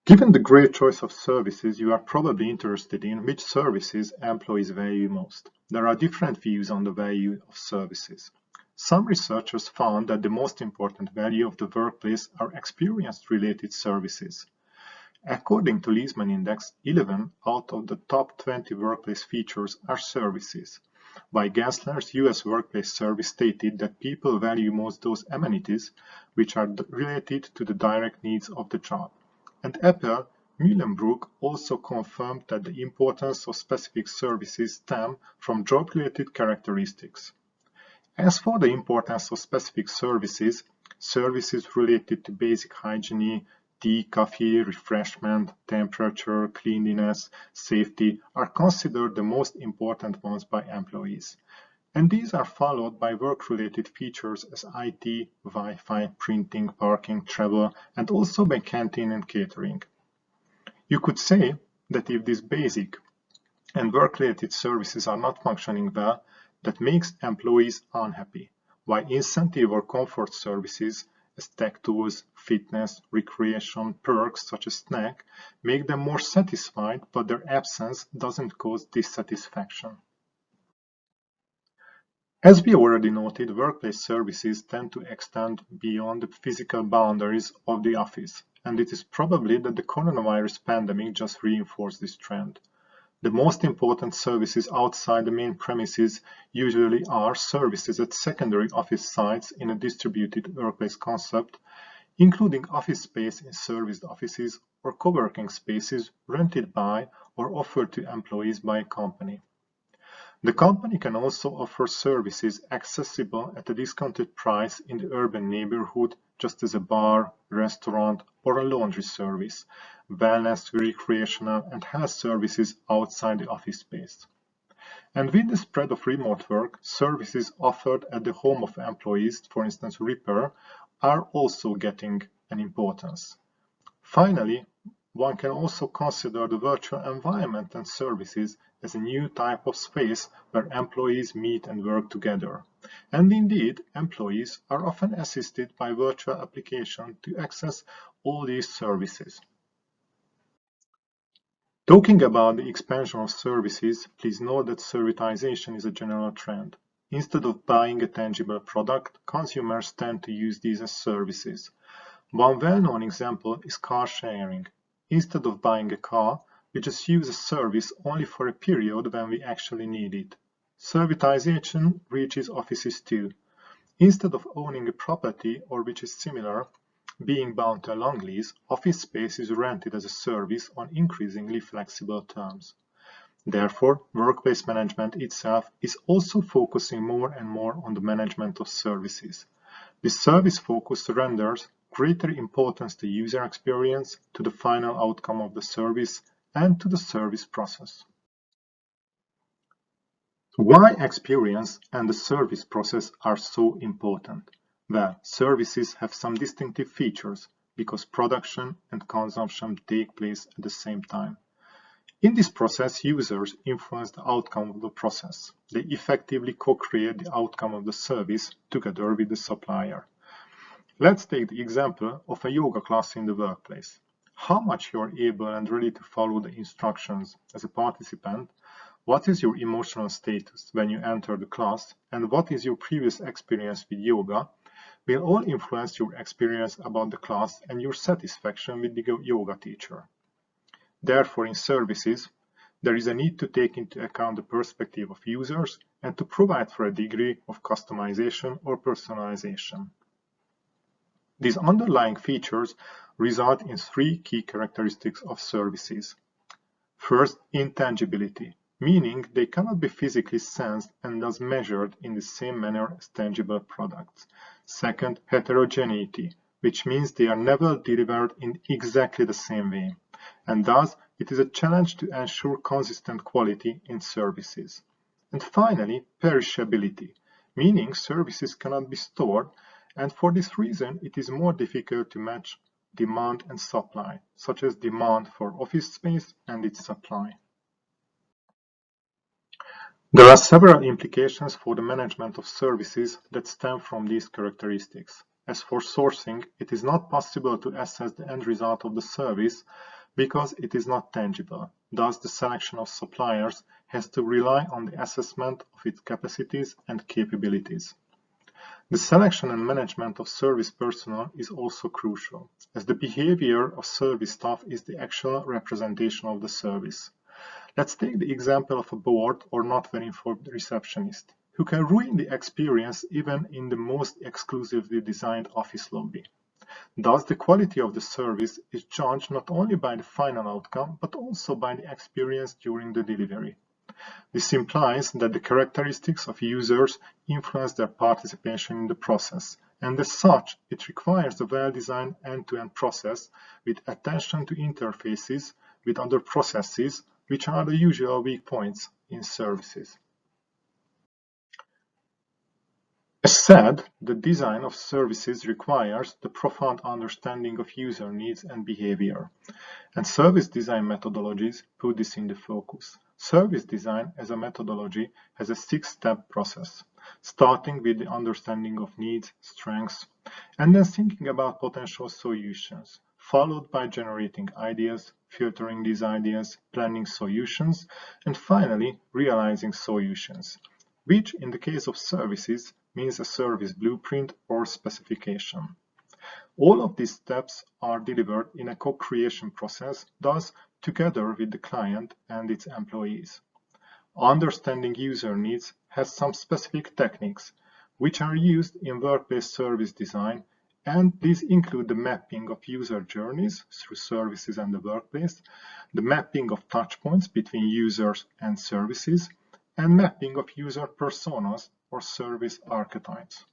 Given the great choice of services, you are probably interested in which services employees value most. There are different views on the value of services. Some researchers found that the most important value of the workplace are experience-related services. According to Leesman Index, 11 out of the top 20 workplace features are services, while Gensler's US Workplace Survey stated that people value most those amenities which are related to the direct needs of the job. And Apple Muhlenbrook also confirmed that the importance of specific services stem from job-related characteristics. As for the importance of specific services, services related to basic hygiene, tea, coffee, refreshment, temperature, cleanliness, safety are considered the most important ones by employees. And these are followed by work-related features as IT, Wi-Fi, printing, parking, travel, and also by canteen and catering. You could say that if these basic and work-related services are not functioning well, that makes employees unhappy, while incentive or comfort services as tech tools, fitness, recreation, perks such as snack make them more satisfied, but their absence doesn't cause dissatisfaction. As we already noted, workplace services tend to extend beyond the physical boundaries of the office, and it is probably that the coronavirus pandemic just reinforced this trend. The most important services outside the main premises usually are services at secondary office sites in a distributed workplace concept, including office space in serviced offices or co-working spaces rented by or offered to employees by a company. The company can also offer services accessible at a discounted price in the urban neighborhood, just as a bar, restaurant, or a laundry service, wellness, recreational, and health services outside the office space. And with the spread of remote work, services offered at the home of employees, for instance repair, are also getting an importance. Finally, one can also consider the virtual environment and services as a new type of space where employees meet and work together. And indeed, employees are often assisted by virtual applications to access all these services. Talking about the expansion of services, please note that servitization is a general trend. Instead of buying a tangible product, consumers tend to use these as services. One well-known example is car sharing. Instead of buying a car, we just use a service only for a period when we actually need it. Servitization reaches offices too. Instead of owning a property or which is similar, being bound to a long lease, office space is rented as a service on increasingly flexible terms. Therefore, workplace management itself is also focusing more and more on the management of services. This service focus renders greater importance to user experience, to the final outcome of the service, and to the service process. Why experience and the service process are so important? Well, services have some distinctive features because production and consumption take place at the same time. In this process, users influence the outcome of the process. They effectively co-create the outcome of the service together with the supplier. Let's take the example of a yoga class in the workplace. How much you are able and ready to follow the instructions as a participant, what is your emotional status when you enter the class, and what is your previous experience with yoga will all influence your experience about the class and your satisfaction with the yoga teacher. Therefore, in services, there is a need to take into account the perspective of users and to provide for a degree of customization or personalization. These underlying features result in three key characteristics of services. First, intangibility, meaning they cannot be physically sensed and thus measured in the same manner as tangible products. Second, heterogeneity, which means they are never delivered in exactly the same way, and thus it is a challenge to ensure consistent quality in services. And finally, perishability, meaning services cannot be stored, and for this reason it is more difficult to match demand and supply, such as demand for office space and its supply. There are several implications for the management of services that stem from these characteristics. As for sourcing, it is not possible to assess the end result of the service because it is not tangible. Thus, the selection of suppliers has to rely on the assessment of its capacities and capabilities. The selection and management of service personnel is also crucial, as the behavior of service staff is the actual representation of the service. Let's take the example of a bored or not very informed receptionist, who can ruin the experience even in the most exclusively designed office lobby. Thus, the quality of the service is judged not only by the final outcome, but also by the experience during the delivery. This implies that the characteristics of users influence their participation in the process, and as such, it requires a well-designed end-to-end process with attention to interfaces with other processes, which are the usual weak points in services. As said, the design of services requires the profound understanding of user needs and behavior, and service design methodologies put this in the focus. Service design as a methodology has a 6-step process, starting with the understanding of needs, strengths, and then thinking about potential solutions, followed by generating ideas, filtering these ideas, planning solutions, and finally realizing solutions, which in the case of services means a service blueprint or specification. All of these steps are delivered in a co-creation process, thus together with the client and its employees. Understanding user needs has some specific techniques, which are used in workplace service design, and these include the mapping of user journeys through services and the workplace, the mapping of touchpoints between users and services, and mapping of user personas or service archetypes.